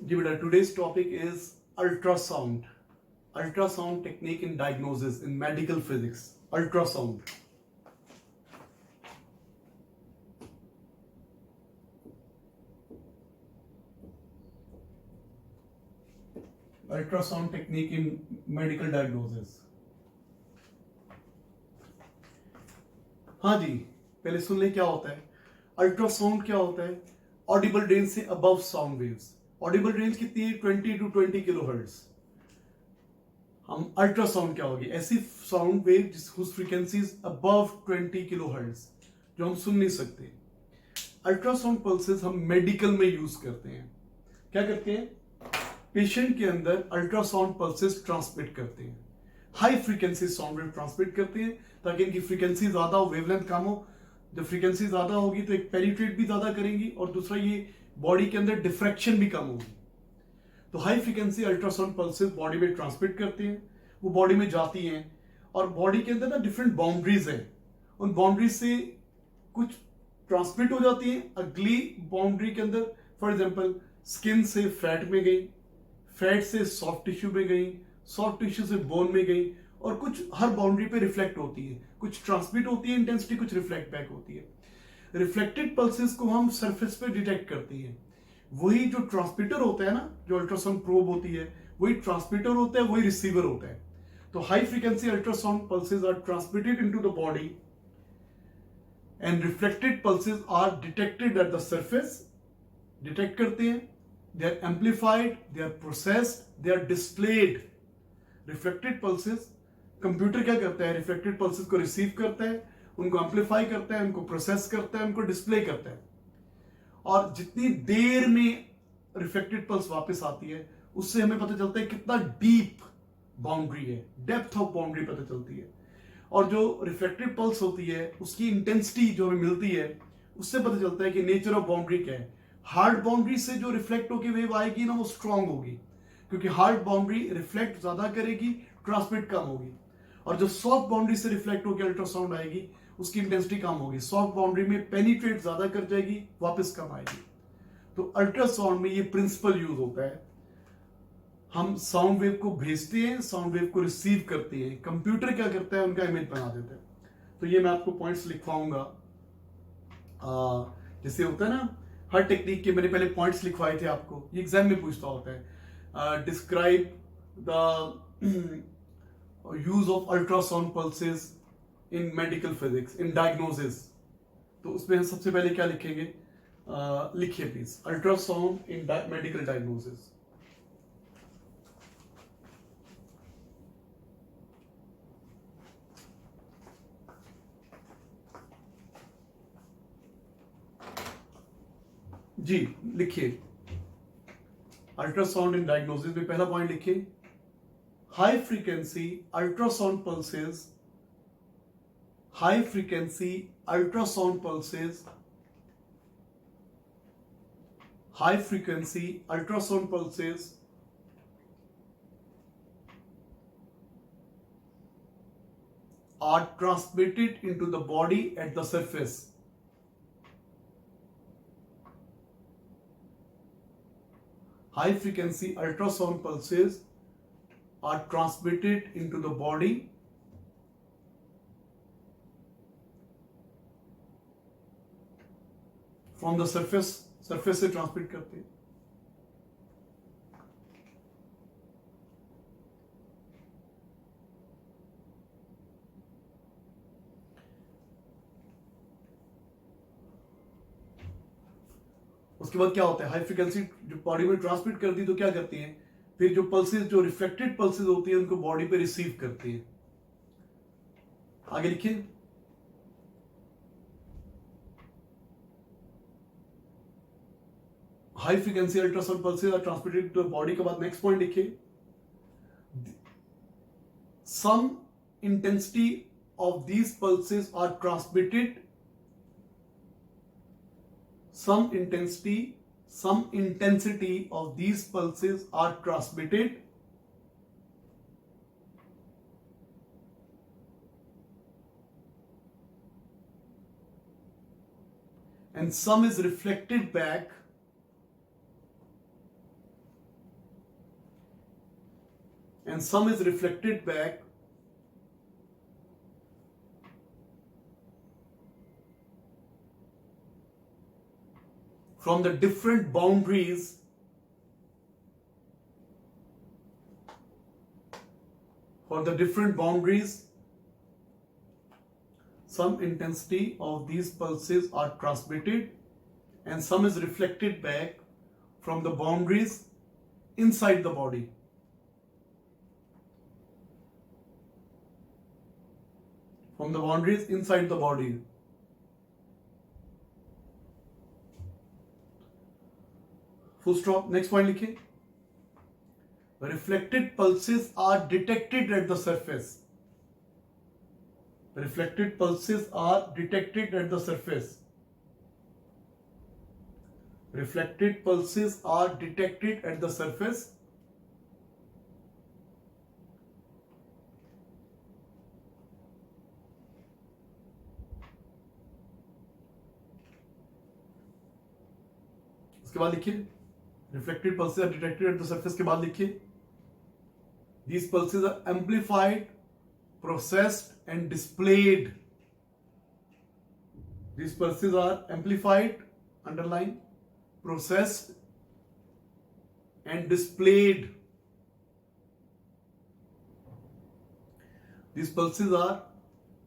जी बेटा, today's topic is ultrasound. Ultrasound technique in diagnosis in medical physics. Ultrasound. Ultrasound technique in medical diagnosis. हाँ जी, पहले सुन ले क्या होता है. अल्ट्रासाउंड क्या होता है? ऑडिबल रेंज से above sound waves. Audible range कितनी है? 20 to 20 किलोहर्ट्ज. हम अल्ट्रासाउंड क्या होगी? ऐसी साउंड वेव जिस फ्रीक्वेंसीज अबव 20 किलोहर्ट्ज जो हम सुन नहीं सकते. अल्ट्रासाउंड पल्सेस हम मेडिकल में यूज करते हैं. क्या करते हैं? पेशेंट के अंदर अल्ट्रासाउंड पल्सेस ट्रांसमिट करते हैं. High frequency sound wave transmit करते हैं ताकि इनकी फ्रीक्वेंसी ज्यादा हो, वेवलेंथ कम हो. जब फ्रीक्वेंसी ज्यादा होगी तो एक पेनिट्रेट भी ज्यादा करेंगी और दूसरा ये बॉडी के अंदर डिफ्रैक्शन भी कम होगी. तो high frequency ultrasound pulses body में ट्रांसमिट करते हैं, वो बॉडी में जाती हैं और बॉडी के अंदर ना डिफरेंट बाउंड्रीज हैं. उन बाउंड्रीज से कुछ ट्रांसमिट हो जाती है अगली बाउंड्री के अंदर. फॉर एग्जांपल, स्किन से फैट में गई, फैट से सॉफ्ट टिश्यू में गई, सॉफ्ट टिश्यू से बोन में गई, और कुछ हर बाउंड्री पे रिफ्लेक्ट होती है. कुछ ट्रांसमिट होती है इंटेंसिटी, कुछ रिफ्लेक्ट बैक होती है. रिफ्लेक्टेड पल्सेस को हम सरफेस पे डिटेक्ट करते हैं. वही जो ट्रांसमीटर होता है ना, जो अल्ट्रासाउंड प्रोब होती है, वही ट्रांसमीटर होता है, वही रिसीवर होता है. तो high frequency ultrasound pulses are transmitted into the body and reflected pulses are detected at the surface. डिटेक्ट करते हैं, they are amplified, they are processed, they are displayed. Reflected pulses, computer क्या करता है? रिफ्लेक्टेड पल्सेस को receive करता है, उनको एम्पलीफाई करता है, उनको प्रोसेस करता है, उनको डिस्प्ले करता है. और जितनी देर में रिफ्लेक्टेड पल्स वापस आती है उससे हमें पता चलता है कितना डीप बाउंड्री है, डेप्थ ऑफ बाउंड्री पता चलती है. और जो रिफ्लेक्टेड पल्स होती है उसकी इंटेंसिटी जो हमें मिलती है उससे पता चलता है कि नेचर ऑफ बाउंड्री क्या है. हार्ड बाउंड्री से जो रिफ्लेक्ट होकर वेव आएगी ना, वो स्ट्रांग होगी, क्योंकि हार्ड बाउंड्री रिफ्लेक्ट ज्यादा करेगी, ट्रांसमिट कम होगी. और जो सॉफ्ट बाउंड्री से रिफ्लेक्ट होकर अल्ट्रासाउंड आएगी उसकी इंटेंसिटी कम होगी. सॉफ्ट बाउंड्री में पेनिट्रेट ज्यादा कर जाएगी, वापस कम आएगी. तो अल्ट्रासाउंड में ये प्रिंसिपल यूज होता है. हम साउंड वेव को भेजते हैं, साउंड वेव को रिसीव करते हैं, कंप्यूटर क्या करता है? उनका इमेज बना देता है. तो ये मैं आपको पॉइंट्स लिखवाऊंगा. जैसे होता है ना, हर टेक्निक के मैंने पहले पॉइंट्स लिखवाए थे आपको, ये एग्जाम में पूछता होता है. Describe the use of ultrasound pulses in medical physics in diagnosis. तो उसमें हम सबसे पहले क्या लिखेंगे? लिखिए please, ultrasound in medical diagnosis. जी लिखिए, अल्ट्रासाउंड इन डायग्नोसिस में पहला पॉइंट लिखिए, high frequency ultrasound pulses. High frequency ultrasound pulses, high frequency ultrasound pulses are transmitted into the body at the surface. High frequency ultrasound pulses are transmitted into the body from the surface से transmit करते हैं. उसके बाद क्या होता है? High frequency जो body में ट्रांसमिट कर दी तो क्या करती हैं? फिर जो पल्सेस, जो रिफ्लेक्टेड पल्सेस होती है, उनको बॉडी पे रिसीव करती है. आगे लिखिए, high frequency ultrasound pulses are transmitted to the body. के बाद नेक्स्ट पॉइंट लिखिए, some intensity of these pulses are transmitted. Some intensity of these pulses are transmitted and some is reflected back and some is reflected back from the different boundaries some intensity of these pulses are transmitted and some is reflected back from the boundaries inside the body. From the boundaries inside the body. Full stop. Next point लिखिए. Reflected pulses are detected at the surface. Reflected pulses are detected at the surface. Reflected pulses are detected at the surface. इसके बाद लिखिए reflected pulses are detected at the surface के बाद लिखिए these pulses are amplified, processed and displayed. These pulses are amplified, underline, processed and displayed. These pulses are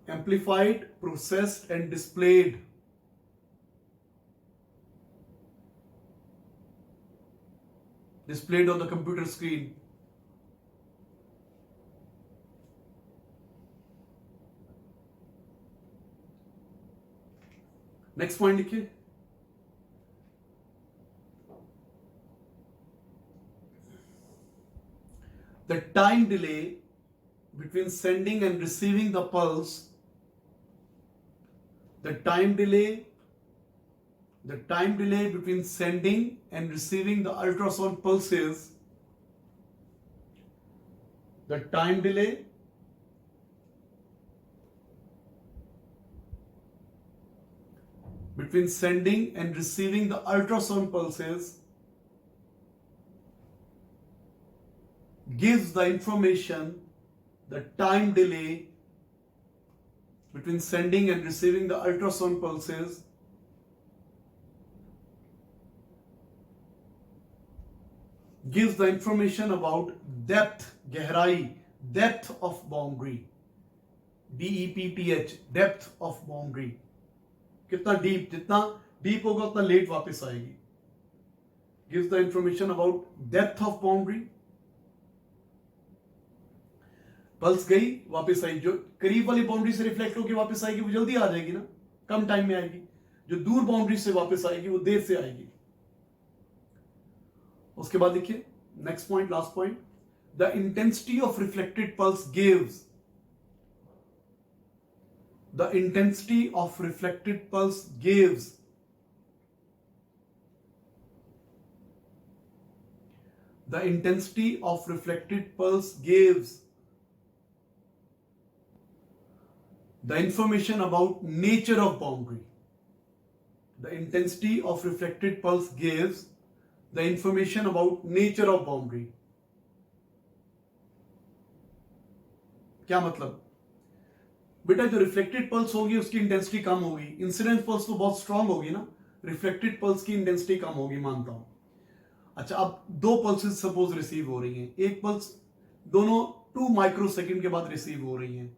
amplified, processed and displayed. Displayed on the computer screen. Next point लिखिए the time delay between sending and receiving the pulse, the time delay between sending and receiving the ultrasound pulses, the time delay between sending and receiving the ultrasound pulses gives the information, the time delay between sending and receiving the ultrasound pulses gives the information about depth, गहराई, depth of boundary, DEPTH, depth of boundary. कितना deep, जितना deep होगा उतना late वापस आएगी. Gives the information about depth of boundary. Pulse गई वापस आई, जो करीब वाली बाउंड्री से रिफ्लेक्ट होकर वापस आएगी वो जल्दी आ जाएगी ना, कम टाइम में आएगी. जो दूर बाउंड्री से वापस आएगी वो देर से आएगी. उसके बाद देखिए next point, last point, the intensity of reflected pulse gives, the intensity of reflected pulse gives the intensity of reflected pulse gives the information about nature of boundary. The intensity of reflected pulse gives the information about nature of boundary. क्या मतलब? बेटा जो reflected pulse होगी उसकी intensity कम होगी, incident pulse तो बहुत strong होगी ना, रिफ्लेक्टेड पल्स की इंटेंसिटी कम होगी, मानता हूं. अच्छा, अब दो पल्सेस सपोज रिसीव हो रही हैं, एक पल्स दोनों 2 माइक्रोसेकंड के बाद रिसीव हो रही हैं.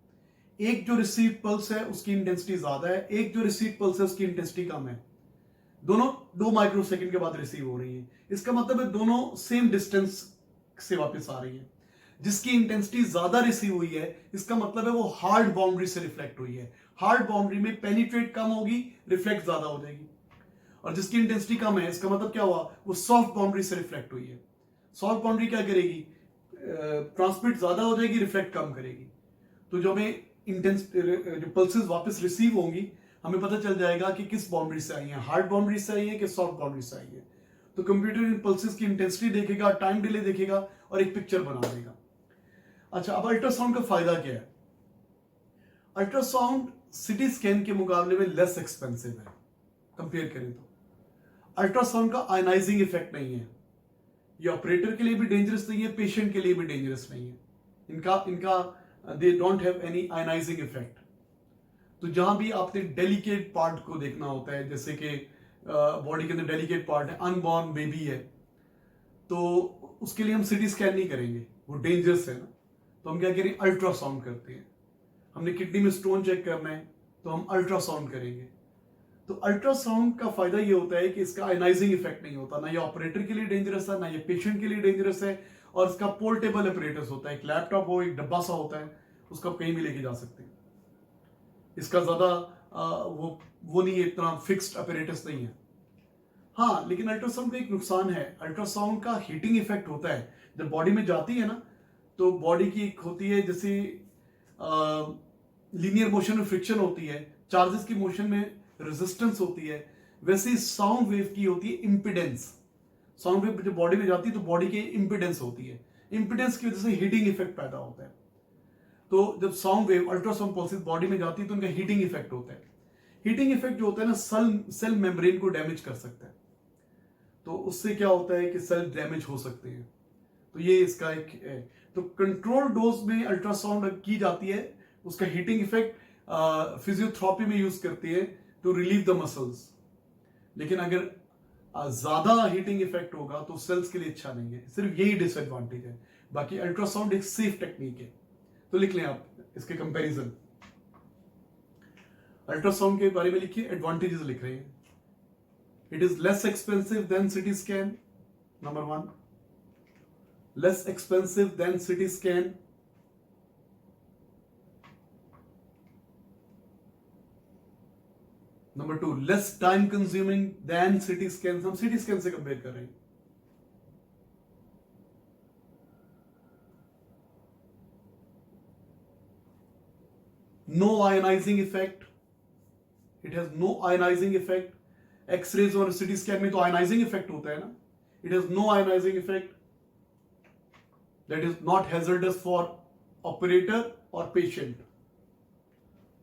एक जो रिसीव पल्स है उसकी इंटेंसिटी ज्यादा है, एक जो रिसीव पल्स है उसकी इंटेंसिटी कम है. दोनों 2 माइक्रोसेकंड के बाद रिसीव हो रही हैं. इसका मतलब है दोनों सेम डिस्टेंस से वापस आ रही हैं. जिसकी इंटेंसिटी ज्यादा रिसीव हुई है इसका मतलब है वो हार्ड बाउंड्री से रिफ्लेक्ट हुई है. हार्ड बाउंड्री में पेनिट्रेट कम होगी, रिफ्लेक्ट ज्यादा हो जाएगी. और जिसकी इंटेंसिटी कम है इसका मतलब क्या हुआ, वो सॉफ्ट बाउंड्री से रिफ्लेक्ट हुई है. सॉफ्ट बाउंड्री क्या करेगी, ट्रांसमिट ज्यादा हो जाएगी, रिफ्लेक्ट कम करेगी. तो जो हमें जो पल्सेस वापस रिसीव होंगी हमें पता चल जाएगा कि किस बाउंड्री से आई है, हार्ड बाउंड्री से आई है कि सॉफ्ट बाउंड्री से आई है. तो कंप्यूटर इन पल्सेस की इंटेंसिटी देखेगा, टाइम डिले देखेगा और एक पिक्चर बना देगा. अच्छा, अब अल्ट्रासाउंड का फायदा क्या है? अल्ट्रासाउंड सिटी स्कैन के मुकाबले में लेस एक्सपेंसिव है कंपेयर करें तो. अल्ट्रासाउंड का आयनाइजिंग इफेक्ट नहीं है. ये ऑपरेटर के लिए भी डेंजरस नहीं है, पेशेंट के लिए भी डेंजरस नहीं है. इनका इनका they don't have any ionising effect. तो जहां भी आपने डेलिकेट पार्ट को देखना होता है, जैसे कि बॉडी के अंदर डेलिकेट पार्ट है, अनबॉर्न बेबी है, तो उसके लिए हम सिटी स्कैन नहीं करेंगे, वो डेंजरस है ना। तो हम क्या करें, अल्ट्रासाउंड करते हैं। हमने किडनी में स्टोन चेक करना है तो हम अल्ट्रासाउंड करेंगे। तो अल्ट्रासाउंड का फायदा ये होता है कि इसका आयनाइजिंग इफेक्ट नहीं होता, ना ये ऑपरेटर के लिए डेंजरस है, ना ये पेशेंट के लिए डेंजरस है, और इसका पोर्टेबल अपरेटस होता है, एक लैपटॉप हो, एक डब्बा सा होता है, उसको आप कहीं भी लेके जा सकते हैं। इसका ज्यादा वो नहीं है, इतना फिक्स्ड अपरेटस नहीं है। हाँ, लेकिन अल्ट्रासाउंड का एक नुकसान है, अल्ट्रासाउंड का हीटिंग इफेक्ट होता है। जब बॉडी में जाती है ना, तो बॉडी की एक होती है जैसे लीनियर मोशन में फ्रिक्शन होती है, चार्जेस की मोशन में रेजिस्टेंस होती है, वैसे साउंड वेव की होती है इंपिडेंस। साउंड वेव जब बॉडी में जाती है तो बॉडी की इंपिडेंस होती है, इंपिडेंस की वजह से हीटिंग इफेक्ट पैदा होता है। तो जब sound wave ultrasound pulses body में जाती है तो उनका हीटिंग इफेक्ट होता है। हीटिंग इफेक्ट जो होता है ना, सेल मेम्ब्रेन को डैमेज कर सकता है, तो उससे क्या होता है कि सेल डैमेज हो सकते हैं। तो ये इसका एक है। तो कंट्रोल डोज में अल्ट्रासाउंड की जाती है, उसका हीटिंग इफेक्ट फिजियोथेरेपी में यूज करती है टू रिलीव द मसल्स। लेकिन अगर ज्यादा हीटिंग इफेक्ट होगा तो सेल्स के लिए अच्छा नहीं है, सिर्फ यही डिसएडवांटेज है। बाकी अल्ट्रासाउंड एक सेफ टेक्निक है। तो लिख लें आप इसके कंपैरिजन, अल्ट्रासाउंड के बारे में लिखिए, एडवांटेजेस लिख रहे हैं। It is less expensive than CT scan, number 1, less expensive than CT scan. Number 2, less time consuming than CT scan. हम सिटी स्कैन से कंपेयर कर रहे हैं। No ionizing effect, it has no ionizing effect. X rays और CT scan में तो ionizing effect होता है ना, it has no ionizing effect, that is not hazardous for operator और patient,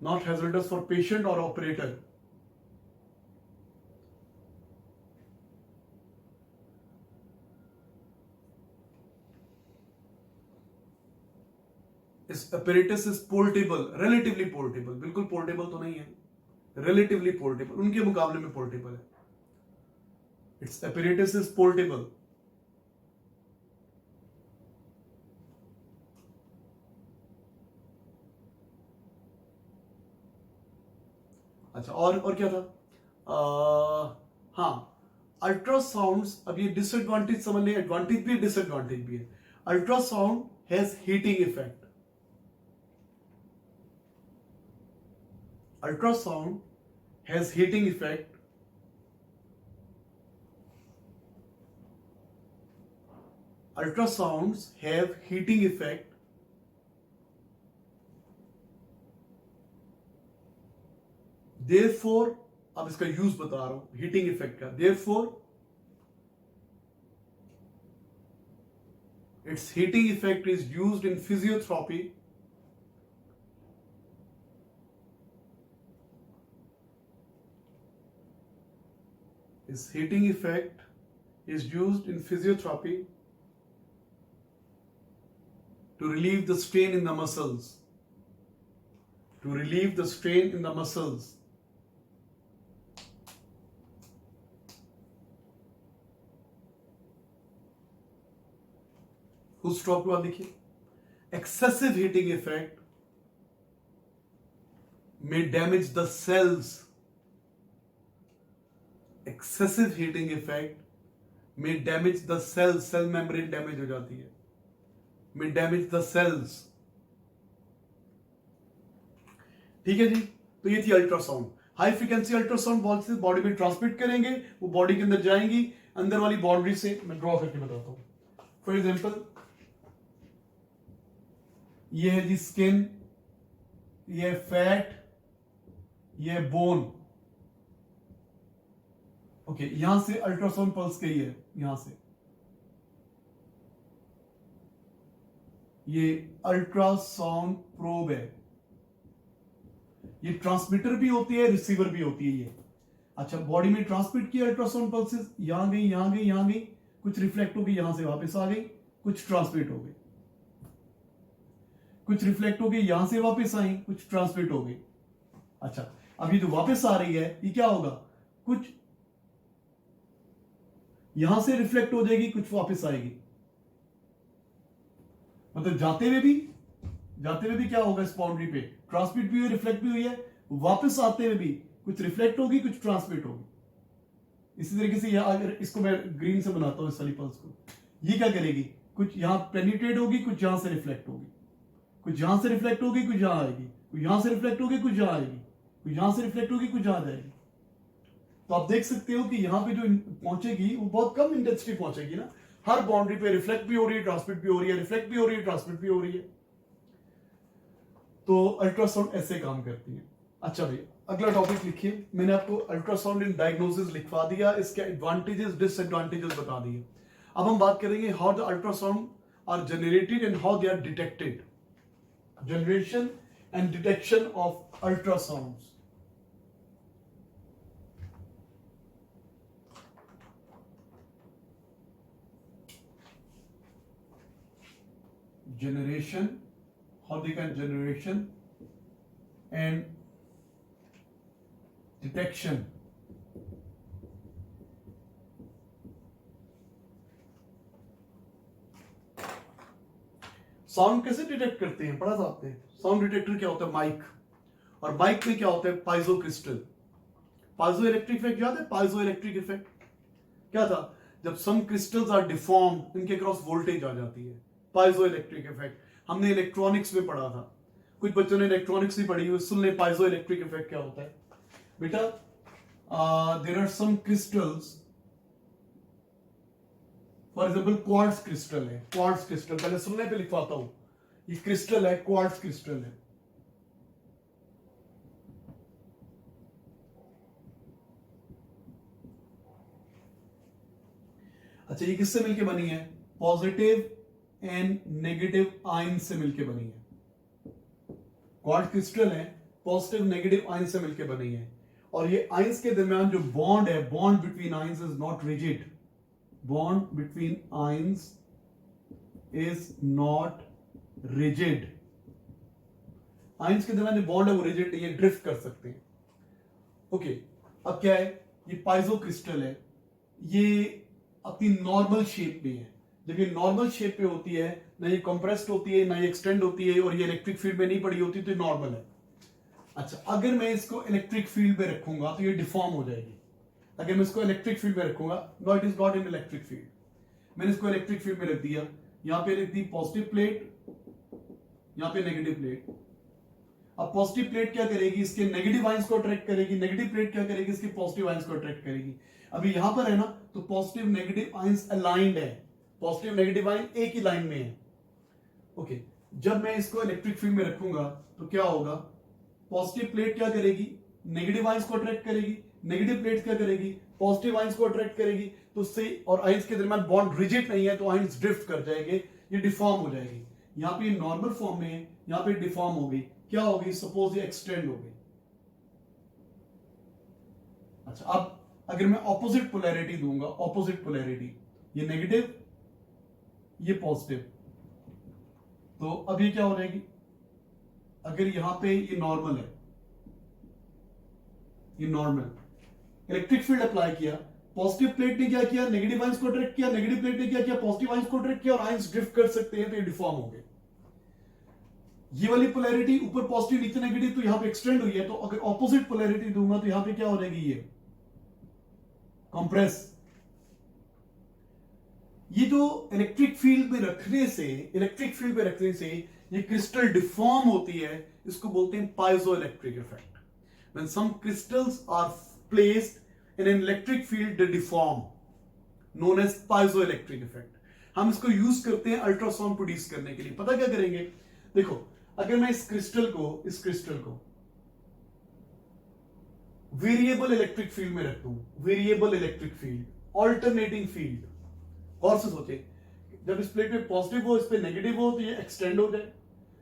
not hazardous for patient और ऑपरेटर। इस apparatus is portable, relatively portable, बिल्कुल पोर्टेबल तो नहीं है, relatively portable, उनके मुकाबले में पोर्टेबल है। Its apparatus is portable। अच्छा, और क्या था, हाँ, अल्ट्रासाउंड्स, अब ये डिसएडवांटेज समझ लें, एडवांटेज भी है डिसएडवांटेज भी है। Ultrasound has heating effect, ultrasound has heating effect, ultrasounds have heating effect, therefore, अब इसका यूज बता रहा हूं हीटिंग इफेक्ट का, therefore its heating effect is used in physiotherapy, its heating effect is used in physiotherapy to relieve the strain in the muscles, to relieve the strain in the muscles. Full stop के बाद देखिए, excessive heating effect may damage the cells, excessive heating effect may damage the cells, cell membrane damage हो जाती है, may damage the cells। ठीक है जी, तो ये थी ultrasound. High frequency ultrasound body में ट्रांसमिट करेंगे, वो बॉडी के अंदर जाएंगी, अंदर वाली बाउंड्री से मैं ड्रॉ करके बताता हूं। फॉर एग्जाम्पल, ये है जी स्किन, ये फैट, ये बोन। ओके, यहां से अल्ट्रासाउंड पल्स गई है, यहां से ये अल्ट्रासाउंड प्रोब है, ये ट्रांसमीटर भी होती है, रिसीवर भी होती है ये। अच्छा, बॉडी में ट्रांसमिट किया अल्ट्रासाउंड पल्सेस, यहां गई, यहां गई, यहां गई, कुछ रिफ्लेक्ट हो गई, यहां से वापस आ गई, कुछ ट्रांसमिट हो गई। कुछ रिफ्लेक्ट हो गई, यहां से वापस आई, कुछ ट्रांसमिट हो गई। अच्छा, अब ये जो वापस आ रही है ये क्या होगा, कुछ यहां से रिफ्लेक्ट हो जाएगी, कुछ वापस आएगी। मतलब जाते हुए भी क्या होगा, इस बाउंड्री पे ट्रांसमिट भी हुई, रिफ्लेक्ट भी हुई है, वापस आते हुए भी कुछ रिफ्लेक्ट होगी, कुछ ट्रांसमिट होगी। इसी तरीके से अगर इसको मैं ग्रीन से बनाता हूं इस वाली पल्स को, ये क्या करेगी, कुछ यहां पेनिट्रेट होगी, कुछ यहां से रिफ्लेक्ट होगी, कुछ यहां से रिफ्लेक्ट होगी, कुछ यहां आएगी, कुछ यहां से रिफ्लेक्ट होगी, कुछ यहां आएगी, कुछ यहां से रिफ्लेक्ट होगी, कुछ यहां जाएगी। तो आप देख सकते हो कि यहां पे जो पहुंचेगी वो बहुत कम इंटेंसिटी पहुंचेगी ना, हर बाउंड्री पे रिफ्लेक्ट भी हो रही है, ट्रांसमिट भी हो रही है, रिफ्लेक्ट भी हो रही है, ट्रांसमिट भी हो रही है। तो अल्ट्रासाउंड ऐसे काम करती है। अच्छा भैया, अगला टॉपिक लिखिए। मैंने आपको अल्ट्रासाउंड इन डायग्नोसिस लिखवा दिया, इसके एडवांटेजेस डिसएडवांटेजेस बता दिए। अब हम बात करेंगे how the ultrasound are generated and how they are detected. Generation and detection of ultrasounds. Generation, how they can generation and detection. Sound कैसे डिटेक्ट करते हैं, पढ़ा था आपने। साउंड डिटेक्टर क्या होता है, माइक, और माइक में क्या होता है, पाइजो क्रिस्टल। पाइजो इलेक्ट्रिक इफेक्ट याद है, पाइजो इलेक्ट्रिक इफेक्ट क्या था, जब सम क्रिस्टल्स आर डिफॉर्म्ड, इनके क्रॉस वोल्टेज आ जाती है, पाइजो इलेक्ट्रिक इफेक्ट। हमने इलेक्ट्रॉनिक्स में पढ़ा था, कुछ बच्चों ने इलेक्ट्रॉनिक्स ही पढ़ी हुई, सुन ले पाइजो इलेक्ट्रिक इफेक्ट क्या होता है बेटा। There are some crystals, for example quartz crystal है, क्वार्ट्ज क्रिस्टल, पहले सुनने पे लिखवाता हूं, ये क्रिस्टल है, क्वार्ट्ज क्रिस्टल है। अच्छा, ये किससे मिलके बनी है, पॉजिटिव एंड नेगेटिव आयन से मिलके बनी है। क्वार्ट्ज क्रिस्टल है, पॉजिटिव नेगेटिव आयन से मिलके बनी है, और ये आयंस के दरमियान जो बॉन्ड है, bond between ions is not rigid, bond between ions is not rigid. Ions के दरमियान जो बॉन्ड है वो रिजिड नहीं है, ड्रिफ्ट कर सकते हैं। ओके, अब क्या है, ये पाइजो क्रिस्टल है, ये अपनी नॉर्मल शेप में है। जब ये नॉर्मल शेप पे होती है, ना ये कंप्रेस्ड होती है, ना ये एक्सटेंड होती है, और ये इलेक्ट्रिक फील्ड में नहीं पड़ी होती, तो ये नॉर्मल है। अच्छा, अगर मैं इसको इलेक्ट्रिक फील्ड में रखूंगा तो ये डिफॉर्म हो जाएगी। अगर मैं इसको इलेक्ट्रिक फील्ड में रखूंगा, no it is not in electric field, मैंने इसको इलेक्ट्रिक फील्ड में रख दिया, यहां पे रख दी पॉजिटिव प्लेट, यहां पे नेगेटिव प्लेट। अब पॉजिटिव प्लेट क्या करेगी, इसके नेगेटिव आयंस को अट्रैक्ट करेगी, नेगेटिव प्लेट क्या करेगी, इसके पॉजिटिव आयंस को अट्रैक्ट करेगी। अभी यहां पर है ना, तो पॉजिटिव नेगेटिव आयंस अलाइंड है, पॉजिटिव नेगेटिव आयन एक ही लाइन में है। ओके, जब मैं इसको इलेक्ट्रिक फील्ड में रखूंगा तो क्या होगा, पॉजिटिव प्लेट क्या करेगी, नेगेटिव आयंस को अट्रैक्ट करेगी, नेगेटिव प्लेट क्या करेगी, पॉजिटिव आयंस को अट्रैक्ट करेगी। तो उससे और आयंस के दरमियान बॉन्ड रिजिड नहीं है, तो आयंस ड्रिफ्ट कर जाएंगे, ये डिफॉर्म हो जाएगी। यहां पे नॉर्मल फॉर्म में है, यहां पे डिफॉर्म हो गई, क्या होगी, सपोज ये एक्सटेंड हो गई। अच्छा, अब अगर मैं ऑपोजिट पोलैरिटी दूंगा, ऑपोजिट पोलैरिटी, ये नेगेटिव ये पॉजिटिव, तो अब ये क्या हो जाएगी, अगर यहां पे ये नॉर्मल है, ये नॉर्मल, इलेक्ट्रिक फील्ड अप्लाई किया, पॉजिटिव प्लेट ने क्या किया, नेगेटिव आयंस को अट्रैक्ट किया, नेगेटिव प्लेट ने क्या किया, पॉजिटिव आयंस को अट्रैक्ट किया, और आयंस ड्रिफ्ट कर सकते हैं, तो ये डिफॉर्म हो गए। ये वाली पोलैरिटी ऊपर पॉजिटिव नीचे नेगेटिव, तो यहां पे एक्सटेंड हुई है, तो अगर ऑपोजिट पोलैरिटी दूंगा तो यहां पे क्या हो जाएगी, ये कंप्रेस। ये जो इलेक्ट्रिक फील्ड में रखने से, इलेक्ट्रिक फील्ड में रखने से ये क्रिस्टल डिफॉर्म होती है, इसको बोलते हैं piezo electric effect. When some crystals are placed in an electric field they deform, known as piezo electric effect. हम इसको यूज करते हैं अल्ट्रासाउंड प्रोड्यूस करने के लिए। पता क्या करेंगे, देखो, अगर मैं इस क्रिस्टल को वेरिएबल इलेक्ट्रिक फील्ड में रख दूं, variable electric field, alternating field, और से सोचे, जब इस प्लेट पे पॉजिटिव हो, इस पे नेगेटिव हो, तो ये एक्सटेंड हो जाए,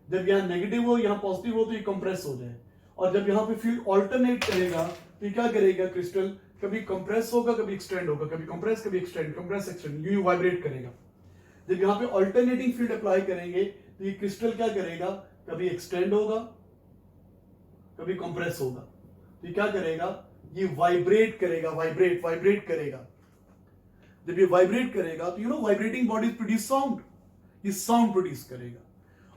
जब यहां नेगेटिव हो, यहां पॉजिटिव हो, तो ये कंप्रेस हो जाए, और जब यहां पे फील्ड ऑल्टरनेट करेगा तो ये क्या करेगा, क्रिस्टल कभी कंप्रेस होगा, कभी एक्सटेंड होगा, कभी कंप्रेस, कभी एक्सटेंड, कंप्रेस एक्सटेंड, यूं वाइब्रेट करेगा। जब यहां पे ऑल्टरनेटिंग फील्ड अप्लाई करेंगे तो ये क्रिस्टल क्या करेगा, कभी एक्सटेंड होगा, कभी कंप्रेस होगा। तो ये क्या करेगा, ये वाइब्रेट करेगा, वाइब्रेट करेगा। जब ये वाइब्रेट करेगा तो वाइब्रेटिंग बॉडीज प्रोड्यूस साउंड, ये साउंड प्रोड्यूस करेगा।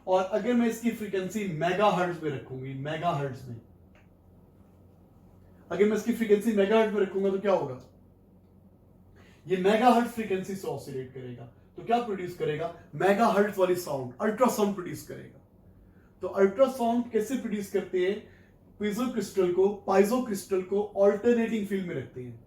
और अगर मैं इसकी फ्रीक्वेंसी मेगाहर्ट्ज में रखूंगी, मेगाहर्ट्ज में, अगर मैं इसकी फ्रीक्वेंसी मेगाहर्ट्ज में रखूंगा तो क्या होगा, ये मेगाहर्ट्ज फ्रीक्वेंसी से ऑसिलेट करेगा। तो क्या प्रोड्यूस करेगा, मेगाहर्ट्ज वाली साउंड, अल्ट्रासाउंड प्रोड्यूस करेगा। तो अल्ट्रासाउंड कैसे प्रोड्यूस करते हैं, पीजो क्रिस्टल को ऑल्टरनेटिंग फील्ड में रखते हैं।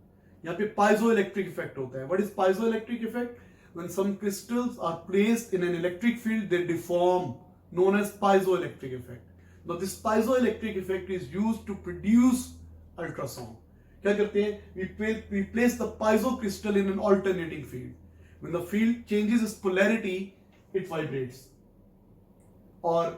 यहाँ पे पाइजो इलेक्ट्रिक इफेक्ट होता है। What is piezo electric effect, when some crystals are placed in an electric field they deform, known as piezoelectric effect. Now this piezoelectric effect is used to produce ultrasound. क्या करते हैं, we place the piezo crystal in an alternating field. When the field changes its polarity, it vibrates. और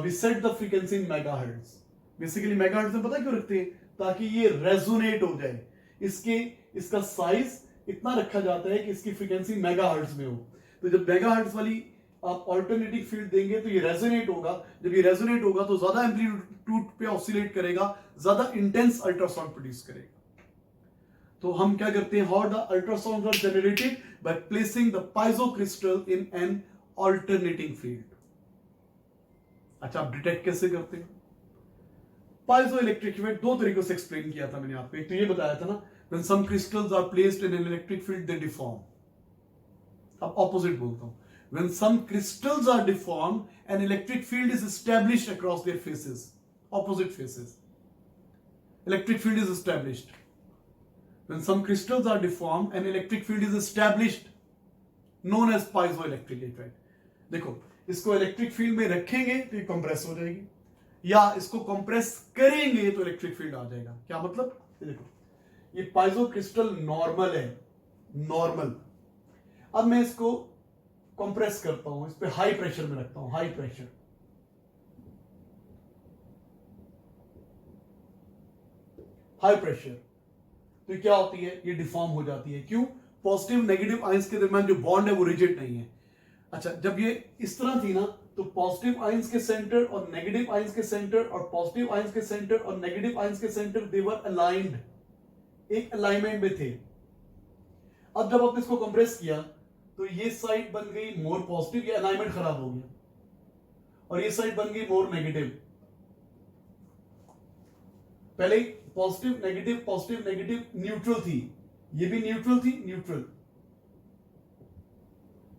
we set the frequency in megahertz. Basically megahertz में पता क्यों रखते हैं, ताकि ये रेजोनेट हो जाए। इसका साइज इतना रखा जाता है कि इसकी फ्रीक्वेंसी मेगाहर्ट्ज में हो। तो जब मेगाहर्ट्ज वाली आप ऑल्टरनेटिव फील्ड देंगे तो ये रेजोनेट होगा। जब ये रेजोनेट होगा तो ज्यादा एम्पलीट्यूड पे ऑसिलेट करेगा, ज्यादा इंटेंस अल्ट्रासाउंड प्रोड्यूस करेगा। तो हम क्या करते हैं, how the ultrasound are generated, by placing the piezo crystal in an alternating field. अच्छा, आप डिटेक्ट कैसे करते हैं, पाइजो इलेक्ट्रिक इफेक्ट दो तरीकों से एक्सप्लेन किया था मैंने आपको। एक तो ये बताया था ना, when some crystals are placed in an electric field they deform. अब ऑपोजिट बोलता हूं, when some crystals are deformed, an electric field is established across their faces, opposite faces. Electric field is established. When some crystals are deformed, an electric field is established, known as piezoelectric effect. देखो, इसको electric field में रखेंगे तो ये compress हो जाएगी, या इसको कंप्रेस करेंगे तो इलेक्ट्रिक फील्ड आ जाएगा। क्या मतलब, देखो ये पाइजो क्रिस्टल नॉर्मल है, नॉर्मल। अब मैं इसको कंप्रेस करता हूं, इस पे हाई प्रेशर में रखता हूं, हाई प्रेशर, तो क्या होती है, ये डिफॉर्म हो जाती है। क्यों, पॉजिटिव नेगेटिव आयंस के दरमियान जो बॉन्ड है वो रिजिड नहीं है। अच्छा, जब ये इस तरह थी ना, तो पॉजिटिव आयंस के सेंटर और नेगेटिव आयंस के सेंटर और पॉजिटिव आयंस के सेंटर और नेगेटिव आयंस के सेंटर दे वर अलाइंड, एक अलाइनमेंट में थे। अब जब आपने इसको कंप्रेस किया तो ये साइड बन गई मोर पॉजिटिव, ये अलाइनमेंट खराब हो गया, और ये साइड बन गई मोर नेगेटिव। पहले पॉजिटिव नेगेटिव न्यूट्रल थी, ये भी न्यूट्रल थी, न्यूट्रल,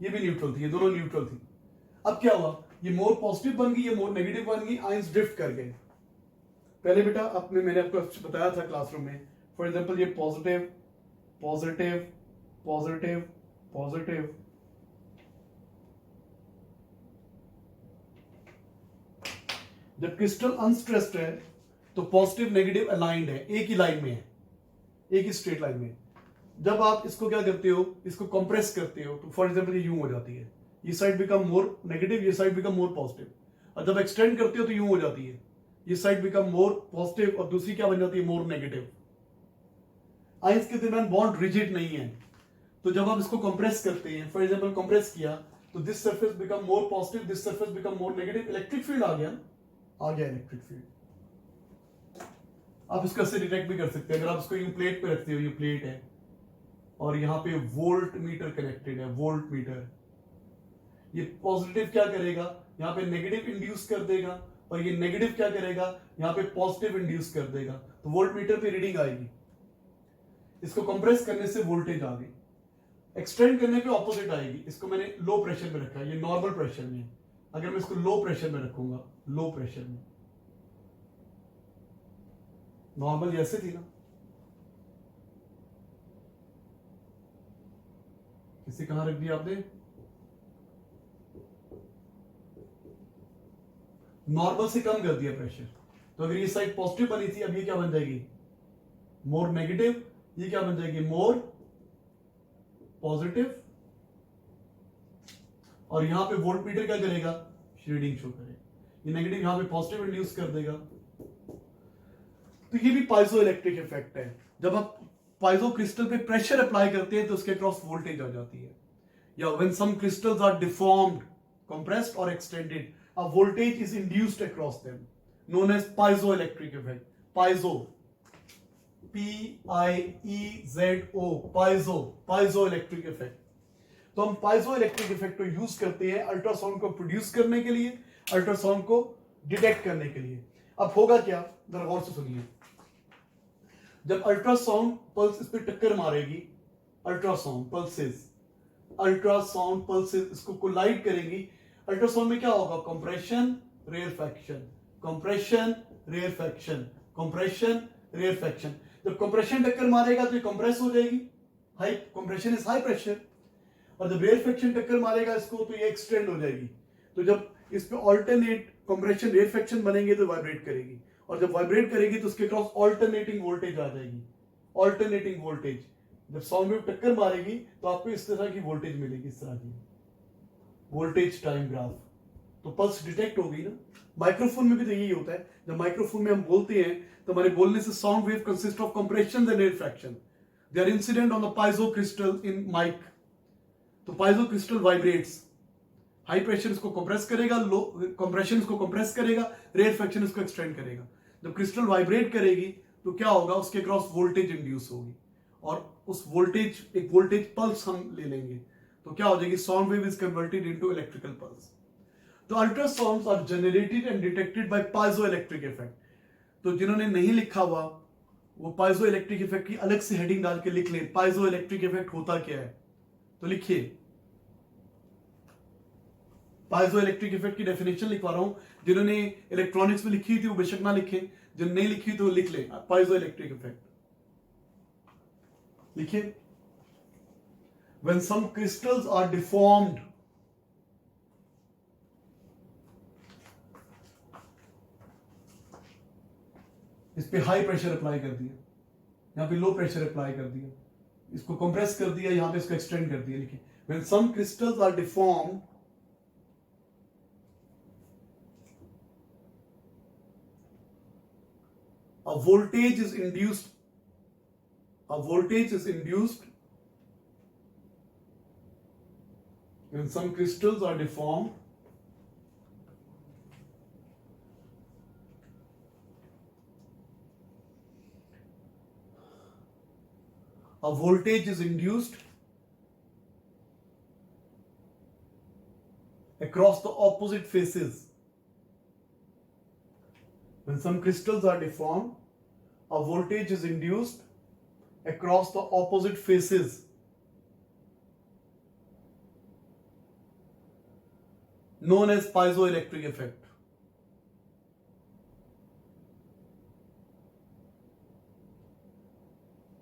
ये भी न्यूट्रल थी, ये दोनों न्यूट्रल थी। अब क्या हुआ, ये मोर पॉजिटिव बन गई, ये मोर नेगेटिव बन गई, आयंस ड्रिफ्ट कर गए। पहले बेटा मैंने आपको बताया था क्लासरूम में, फॉर एग्जांपल ये पॉजिटिव पॉजिटिव पॉजिटिव पॉजिटिव, जब क्रिस्टल अनस्ट्रेस्ड है तो पॉजिटिव नेगेटिव अलाइंड है, एक ही लाइन में है, एक ही स्ट्रेट लाइन में। जब आप इसको क्या करते हो, इसको कंप्रेस करते हो, तो फॉर एग्जांपल ये यूं हो जाती है, ये साइड बिकम मोर नेगेटिव, ये साइड बिकम मोर पॉजिटिव। और जब एक्सटेंड करते हो तो यूं हो जाती है, ये साइड बिकम मोर पॉजिटिव और दूसरी क्या बन जाती है, मोर नेगेटिव। आयंस के दरमियान बॉन्ड रिजिड नहीं है। तो जब आप इसको कंप्रेस करते हैं, फॉर एग्जांपल कंप्रेस किया तो this surface become more positive, this surface become more negative, electric field आ गया इलेक्ट्रिक फील्ड। आप इसको ऐसे डिटेक्ट भी कर सकते हैं। अगर आप इसको यूं प्लेट पे रखते हो, ये प्लेट है और यहाँ पे वोल्ट मीटर कनेक्टेड है, वोल्ट मीटर, ये पॉजिटिव क्या करेगा, यहाँ पे नेगेटिव इंड्यूस कर देगा, और ये नेगेटिव क्या करेगा, यहाँ पे पॉजिटिव इंड्यूस कर देगा। तो वोल्ट मीटर पे रीडिंग आएगी। इसको कंप्रेस करने से वोल्टेज आ गई, एक्सटेंड करने पे ऑपोजिट आएगी। इसको मैंने लो प्रेशर में रखा है, ये नॉर्मल प्रेशर में है। अगर मैं इसको लो प्रेशर में रखूंगा, लो प्रेशर में, नॉर्मल जैसे थी ना, इसे कहां रख दिया आपने, नॉर्मल से कम कर दिया प्रेशर। तो अगर ये साइड पॉजिटिव बनी थी, अब ये क्या बन जाएगी, मोर नेगेटिव, ये क्या बन जाएगी, मोर पॉजिटिव, और यहां पे वोल्ट मीटर क्या करेगा, रीडिंग शो करेगा। ये नेगेटिव यहां पे पॉजिटिव इंड्यूस कर देगा। तो ये भी पाइजो इलेक्ट्रिक इफेक्ट है। जब आप पाइजो क्रिस्टल पे प्रेशर अप्लाई करते हैं तो उसके क्रॉस वोल्टेज आ जाती है। या when some crystals are deformed, compressed और extended, a voltage is induced across them, known as piezoelectric effect. Piezo, P-I-E-Z-O, piezoelectric effect. तो हम पाइजोइलेक्ट्रिक इफेक्ट को यूज करते हैं अल्ट्रासाउंड को प्रोड्यूस करने के लिए, अल्ट्रासाउंड को डिटेक्ट करने के लिए. अब होगा क्या, जरा गौर से सुनिए. जब अल्ट्रासाउंड पल्स इस पे टक्कर मारेगी, अल्ट्रासाउंड पल्सेस इसको कोलाइड करेंगी. अल्ट्रासाउंड में क्या होगा, compression, rarefaction, compression, rarefaction, compression, rarefaction. जब कंप्रेशन टक्कर मारेगा तो ये कंप्रेस हो जाएगी, high compression is high pressure. और जब रेयरफैक्शन टक्कर मारेगा इसको तो ये एक्सटेंड हो जाएगी. तो जब इस पे ऑल्टरनेट कंप्रेशन रेयरफैक्शन बनेंगे तो वाइब्रेट करेगी, और जब वाइब्रेट करेगी तो उसके क्रॉस ऑल्टरनेटिंग वोल्टेज आ जाएगी. ऑल्टरनेटिंग वोल्टेज, जब साउंड वेव टक्कर मारेगी तो आपको इस तरह की वोल्टेज मिलेगी, इस तरह की वोल्टेज टाइम ग्राफ. तो पल्स डिटेक्ट होगी ना. माइक्रोफोन में भी तो यही होता है. जब माइक्रोफोन में हम बोलते हैं तो हमारे बोलने से sound wave consist of compression and rarefaction. They are incident on the piezo crystal in mic. तो piezo crystal vibrates. High pressure इसको कंप्रेस करेगा, लो कंप्रेशन इसको कंप्रेस करेगा, रेयरफैक्शन इसको एक्सटेंड करेगा. जब क्रिस्टल वाइब्रेट करेगी तो क्या होगा, उसके क्रॉस वोल्टेज इंड्यूस होगी, और उस वोल्टेज, एक वोल्टेज पल्स हम ले लेंगे तो क्या हो जाएगी, sound wave is converted into electrical pulse. तो ultrasounds are generated and detected by piezoelectric effect. तो जिन्होंने नहीं लिखा हुआ वो पाइजोइलेक्ट्रिक इफेक्ट की अलग से हेडिंग डाल के लिख लें, पाइजोइलेक्ट्रिक इफेक्ट होता क्या है. तो लिखिए, पाइजोइलेक्ट्रिक इफेक्ट की डेफिनेशन लिखवा रहा हूं. जिन्होंने इलेक्ट्रॉनिक्स में लिखी थी वो बेशक ना लिखे, जिन्होंने नहीं लिखी तो लिख ले. पाइजोइलेक्ट्रिक इफेक्ट लिखिए. when some crystals are deformed, इस पे हाई प्रेशर अप्लाई कर दिया, यहां पे लो प्रेशर अप्लाई कर दिया, इसको कंप्रेस कर दिया, यहां पे इसको एक्सटेंड कर दिया. लिखिए, when some crystals are deformed, a voltage is induced when some crystals are deformed, a voltage is induced across the opposite faces. When some crystals are deformed, a voltage is induced across the opposite faces. Known as piezoelectric effect.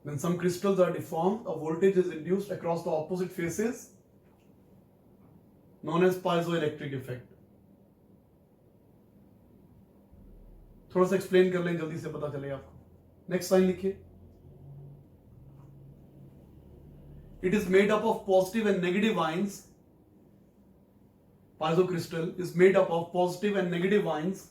When some crystals are deformed, a voltage is induced across the opposite faces, known as piezoelectric effect. थोड़ा सा explain कर लें, जल्दी से पता चले आपको. Next sign लिखिए. It is made up of positive and negative ions. Piezo crystal is made up of positive and negative ions.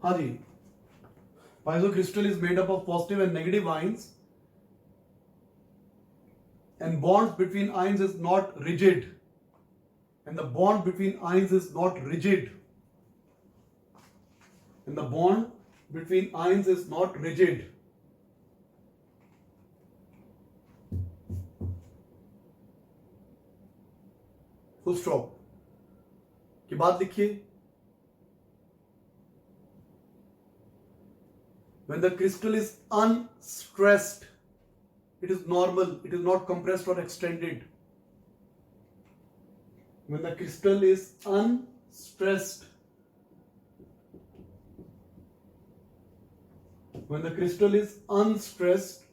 हाँ जी, piezo crystal is made up of positive and negative ions, and bonds between ions is not rigid, and the bond between ions is not rigid, and the bond between ions is not rigid. Full stop के बाद लिखिए, when the crystal is unstressed, it is normal, it is not compressed or extended. When the crystal is unstressed, when the crystal is unstressed,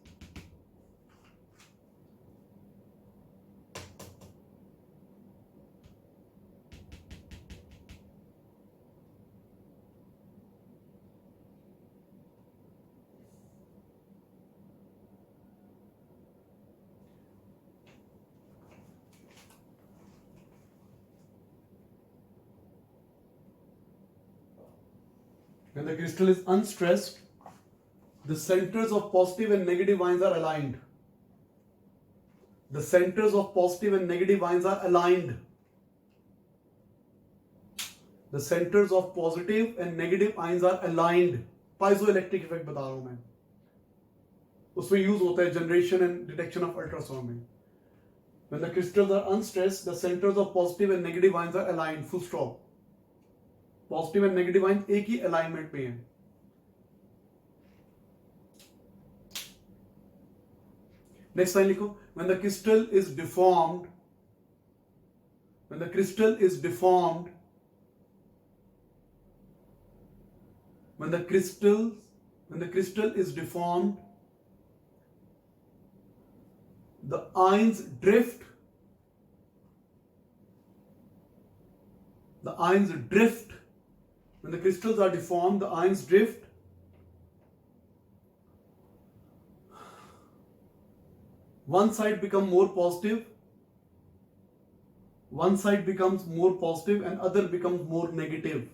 When the crystal is unstressed, the centers of positive and negative ions are aligned. The centers of positive and negative ions are aligned. The centers of positive and negative ions are aligned. Piezoelectric effect बता रहा हूं मैं. उसमें use होता है generation and detection of ultrasound में. When the crystals are unstressed, the centers of positive and negative ions are aligned. Full stop. Positive and negative ions एक ही alignment में हैं. Next line लिखो. When the crystal is deformed, when the crystal is deformed, when the crystal is deformed, the ions drift. The ions drift. When the crystals are deformed, the ions drift. One side becomes more positive. One side becomes more positive and other becomes more negative.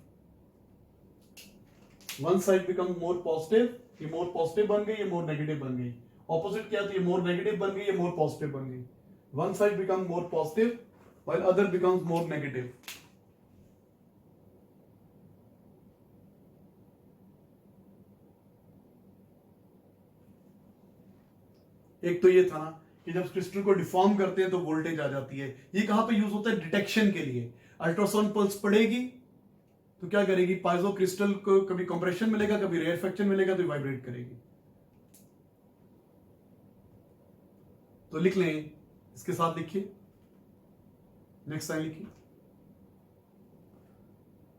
One side becomes more positive. ये more positive बन गई, ये more negative बन गई. Opposite क्या थी? ये more negative बन गई, ये more positive बन गई. One side becomes more positive while other becomes more negative. एक तो ये था ना कि जब क्रिस्टल को डिफॉर्म करते हैं तो वोल्टेज आ जाती है. ये कहां पे यूज होता है? डिटेक्शन के लिए. अल्ट्रासाउंड पल्स पड़ेगी तो क्या करेगी? पाइजो क्रिस्टल को कभी कंप्रेशन मिलेगा, कभी रेयरफेक्शन मिलेगा तो वाइब्रेट करेगी. तो लिख लें, इसके साथ लिखिए. नेक्स्ट लाइन लिखिए.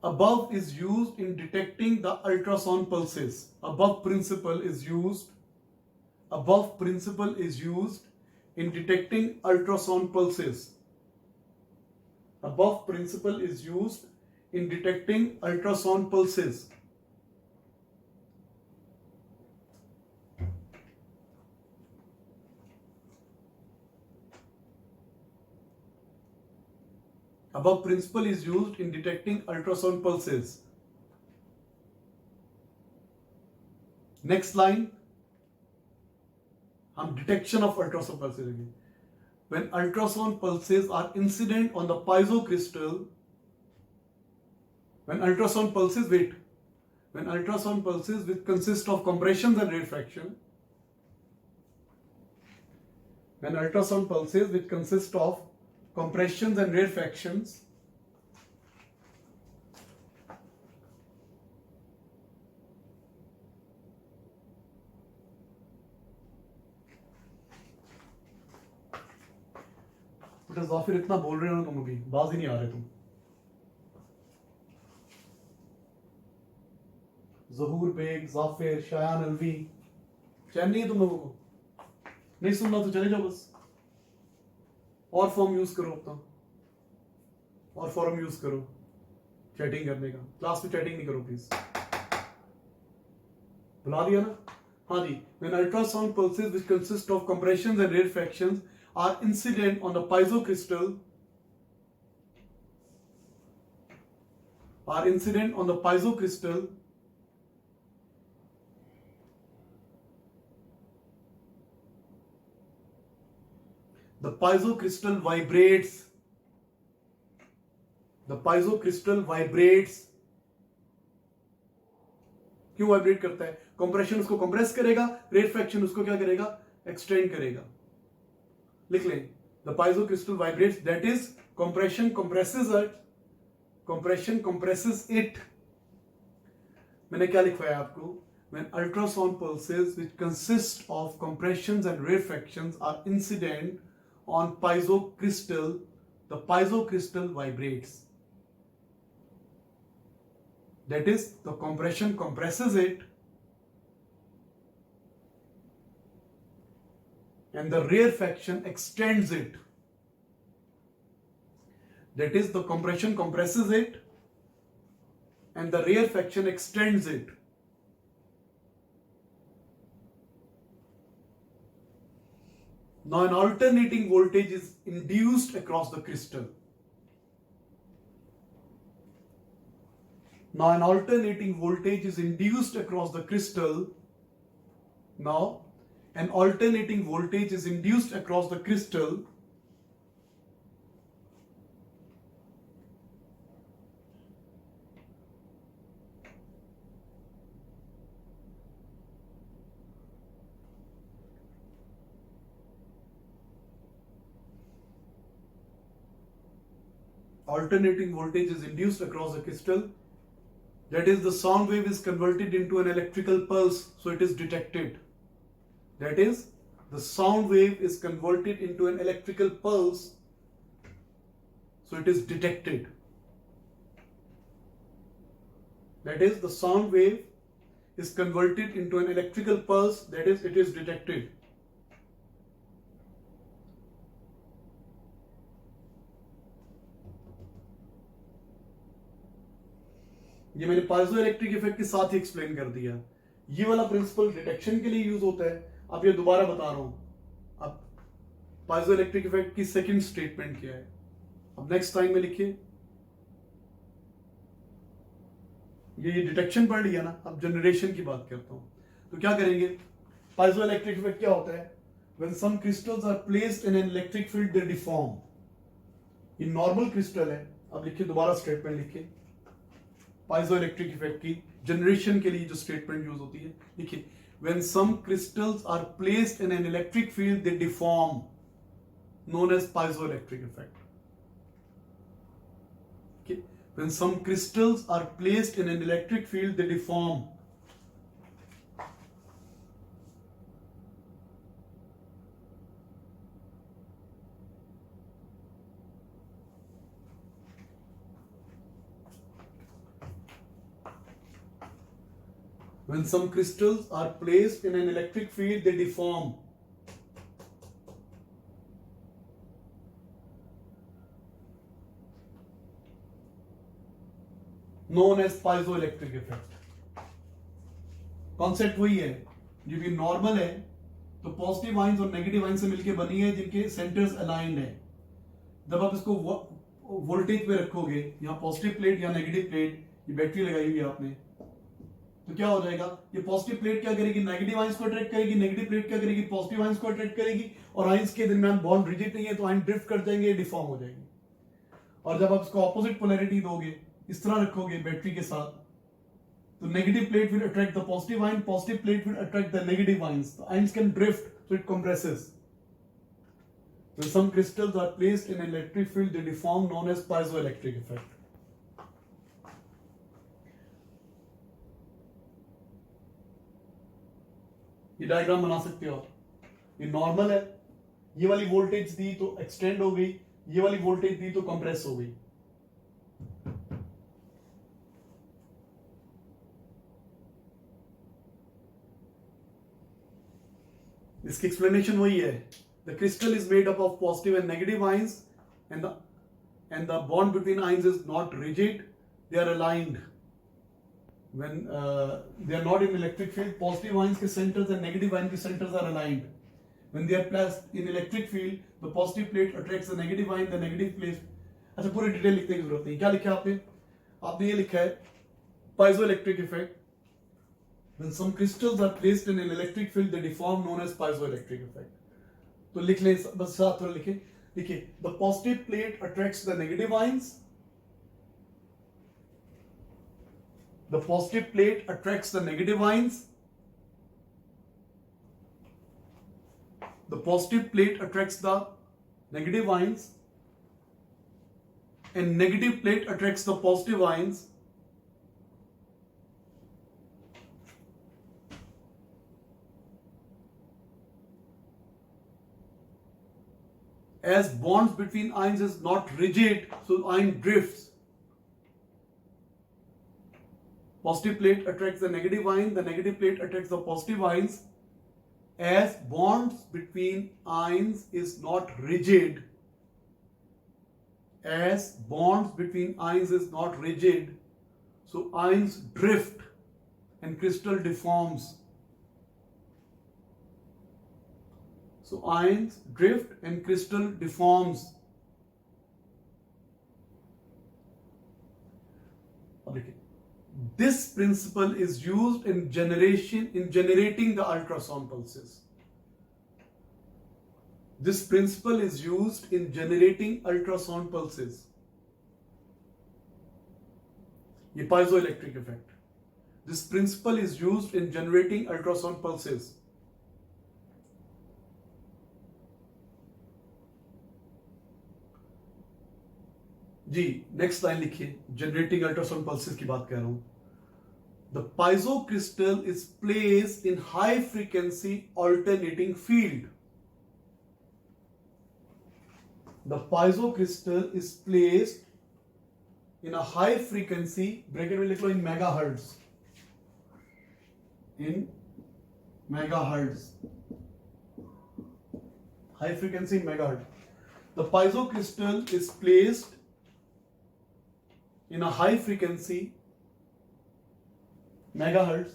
Above is used in detecting the ultrasound pulses. Above principle is used in detecting ultrasound pulses. Above principle is used in detecting ultrasound pulses. Above principle is used in detecting ultrasound pulses. Next line. हम detection of ultrasound pulses लेंगे. When ultrasound pulses are incident on the piezo crystal, when ultrasound pulses which consist of compressions and rarefaction, when ultrasound pulses which consist of compressions and rarefactions, Jafir इतना बोल रहे हो ना तुम, अभी बाज ही नहीं आ रहे तुम. जहूर बेग, जाफिर, शायान अलवी, चैन नहीं है तुम लोगों को? नहीं सुनना तो चले जाओ बस. और फॉर्म यूज करो अपना, और फॉर्म यूज करो चैटिंग करने का. क्लास में चैटिंग नहीं करो प्लीज. बुला दिया ना? हाँ जी. When ultrasound pulses which consist of compressions and rarefactions are incident on the piezo crystal, the piezo crystal vibrates. The piezo crystal vibrates. क्यों वाइब्रेट करता है? कंप्रेशन उसको कंप्रेस करेगा, रेरफेक्शन उसको क्या करेगा? एक्सटेंड करेगा. लिख लें. The piezo crystal vibrates, that is compression compresses it. मैंने क्या लिखवाया आपको? When ultrasound pulses which consist of compressions and rarefactions are incident on piezo crystal, the piezo crystal vibrates. That is, the compression compresses it and the rarefaction extends it. That is, the compression compresses it and the rarefaction extends it. Now an alternating voltage is induced across the crystal. Now an alternating voltage is induced across the crystal. Now an alternating voltage is induced across the crystal. Alternating voltage is induced across the crystal. That is, the sound wave is converted into an electrical pulse, so it is detected. That is, the sound wave is converted into an electrical pulse, so it is detected. That is, the sound wave is converted into an electrical pulse, that is, it is detected. ये मैंने पाइजो electric effect के साथ ही explain कर दिया. ये वाला principal detection के लिए यूज होता है. अब ये दोबारा बता रहा हूं. अब पाइजो इलेक्ट्रिक इफेक्ट की सेकंड स्टेटमेंट क्या है. अब नेक्स्ट टाइम में लिखिए. ये डिटेक्शन पढ़ लिया ना. अब जनरेशन की बात करता हूं. तो क्या करेंगे. पाइजो इलेक्ट्रिक इफेक्ट क्या होता है. When some crystals are placed in an electric field, they deform. ये नॉर्मल क्रिस्टल है. अब लिखिए दोबारा स्टेटमेंट लिखिए. पाइजो इलेक्ट्रिक इफेक्ट की जनरेशन के लिए जो स्टेटमेंट यूज होती है, देखिए, when some crystals are placed in an electric field they deform, known as piezoelectric effect. Okay, when some crystals are placed in an electric field they deform. When some crystals are placed in an electric field, they deform. Known as piezoelectric effect. Concept वही है. जो कि normal है, तो positive ions और negative ions से मिलकर बनी है, जिनके सेंटर्स अलाइंड है. जब आप इसको वोल्टेज पे रखोगे, यहाँ पॉजिटिव प्लेट या नेगेटिव प्लेट, ये बैटरी लगाई हुई है आपने, तो क्या हो जाएगा. ये पॉजिटिव प्लेट क्या करेगी, नेगेटिव आइंस को अट्रैक्ट करेगी. नेगेटिव प्लेट क्या करेगी, पॉजिटिव आइंस को अट्रैक्ट करेगी. और आइंस के दरमियान बॉन्ड रिजिड नहीं है, तो आइंस ड्रिफ्ट कर जाएंगे, डिफॉर्म हो जाएंगे. और जब आप इसको ऑपोजिट पोलैरिटी दोगे, इस तरह रखोगे बैटरी के साथ, तो negative plate will attract the positive ion, positive plate will attract the negative ions. The ions can drift, so it compresses. When some crystals are placed in an electric field, they deform, known as piezoelectric effect. ये diagram बना सकते हो. ये normal है. ये वाली voltage दी तो extend हो गई, ये वाली वोल्टेज दी तो कंप्रेस हो गई. इसकी एक्सप्लेनेशन वही है. The crystal is made up of positive and negative ions, and the bond between ions is not rigid, they are aligned. When they are not in electric field, positive ions के centers and negative ion के centers are aligned. When they are placed in electric field, the positive plate attracts the negative ion, the negative plate. अच्छा, पूरी detail लिखने की जरूरत नहीं. क्या लिखा है आपने. आपने ये लिखा है piezoelectric effect. When some crystals are placed in an electric field, they deform, known as piezoelectric effect. तो लिख ले, बस साथ में लिखे. देखिए, the positive plate attracts the negative ions. The positive plate attracts the negative ions. The positive plate attracts the negative ions, and negative plate attracts the positive ions. As bonds between ions is not rigid, so ion drifts. Positive plate attracts the negative ion, the negative plate attracts the positive ions. As bonds between ions is not rigid, as bonds between ions is not rigid, so ions drift and crystal deforms. So ions drift and crystal deforms. अब देखिए, This principle is used in generating the ultrasound pulses. This principle is used in generating ultrasound pulses. ये piezoelectric effect. This principle is used in generating ultrasound pulses. जी next line लिखिए, generating ultrasound pulses की बात कर रहा हूं. The piezo crystal is placed in high frequency alternating field. The piezo crystal is placed in a high frequency, bracket में लिख लो, in megahertz. In megahertz, high frequency megahertz. The piezo crystal is placed in a high frequency megahertz.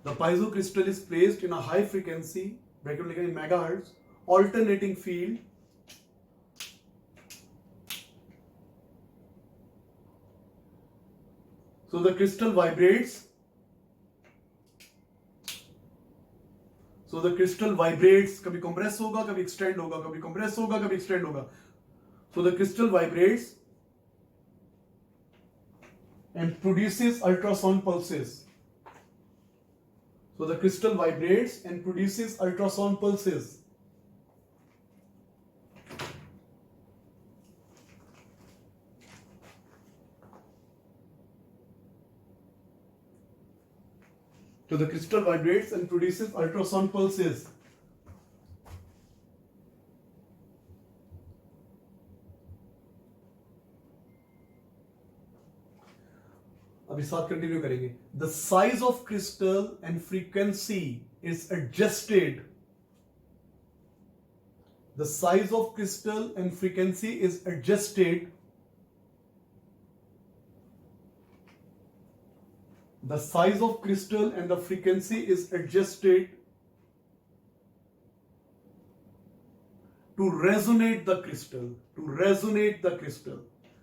The piezo crystal is placed in a high frequency, bracket लिखा है megahertz, alternating field. So the crystal vibrates. कभी compress होगा, कभी extend होगा, कभी compress होगा, कभी extend होगा. So the crystal vibrates and produces ultrasound pulses. So the crystal vibrates and produces ultrasound pulses. So the crystal vibrates and produces ultrasound pulses. अभी साथ कंटिन्यू करेंगे. The size of crystal and frequency is adjusted. The size of crystal and frequency is adjusted. The size of crystal and the frequency is adjusted to resonate the crystal.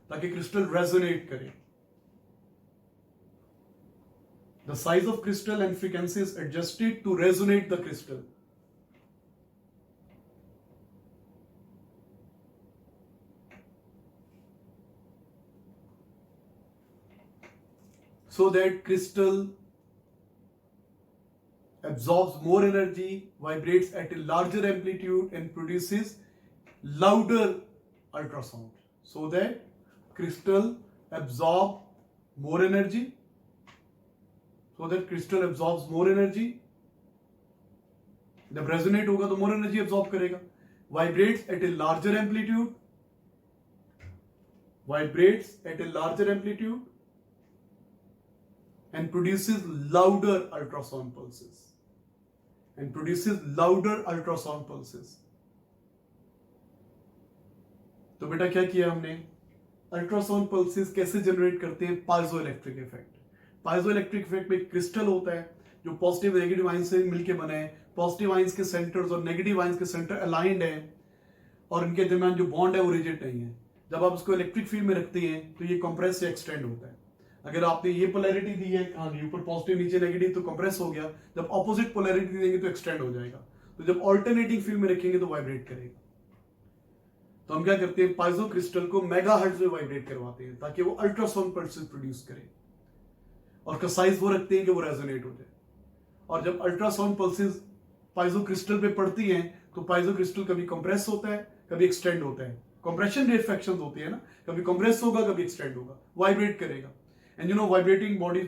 ताकि crystal resonate करे. The size of crystal and frequency is adjusted to resonate the crystal. So that crystal absorbs more energy, vibrates at a larger amplitude and produces louder ultrasound. So that crystal absorbs more energy. So that crystal absorbs more energy. जब resonate होगा तो more energy absorb करेगा. Vibrates at a larger amplitude. And produces louder ultrasound pulses. तो बेटा क्या किया हमने? Ultrasound pulses कैसे जनरेट करते हैं? पाइजोइलेक्ट्रिक इफेक्ट. पाइजोइलेक्ट्रिक इफेक्ट में क्रिस्टल होता है जो पॉजिटिव नेगेटिव आयंस से मिलकर बना है. पॉजिटिव आयंस के सेंटर्स और नेगेटिव आयंस के सेंटर अलाइंड है और इनके दरमियान जो बॉन्ड है वो रिजिड नहीं है. जब आप उसको इलेक्ट्रिक फील्ड में रखते हैं तो ये कंप्रेस या एक्सटेंड होता है. अगर आपने ये पोलैरिटी दी है, हाँ ऊपर पॉजिटिव नीचे नेगेटिव, तो कंप्रेस हो गया. जब ऑपोजिट पोलैरिटी देंगे तो एक्सटेंड हो जाएगा. तो जब ऑल्टरनेटिंग फील्ड में रखेंगे तो वाइब्रेट करेगा. तो हम क्या करते हैं? पाइजो क्रिस्टल को मेगाहर्ट्ज में वाइब्रेट करवाते हैं ताकि वो अल्ट्रासाउंड पल्सेस प्रोड्यूस करे. और का साइज वो रखते हैं कि वो रेजोनेट हो जाए. और जब अल्ट्रासाउंड पल्सेस पाइजो क्रिस्टल पे पड़ती हैं तो पाइजो क्रिस्टल कभी कंप्रेस होता है, कभी एक्सटेंड होता है. कंप्रेशन रिफ्रैक्शंस होती है ना, कभी कंप्रेस होगा, कभी एक्सटेंड होगा, वाइब्रेट करेगा. And you know vibrating body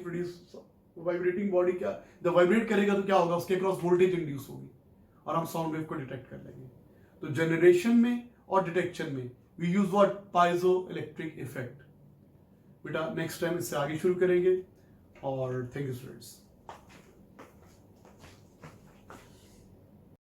क्या, जब वाइब्रेट करेगा तो क्या होगा? उसके क्रॉस वोल्टेज इंड्यूस होगी और हम साउंड वेव को डिटेक्ट कर लेंगे. तो जनरेशन में और डिटेक्शन में we use what? Piezo electric effect. बेटा नेक्स्ट टाइम इससे आगे शुरू करेंगे. और थैंक यू स्टूडेंट्स.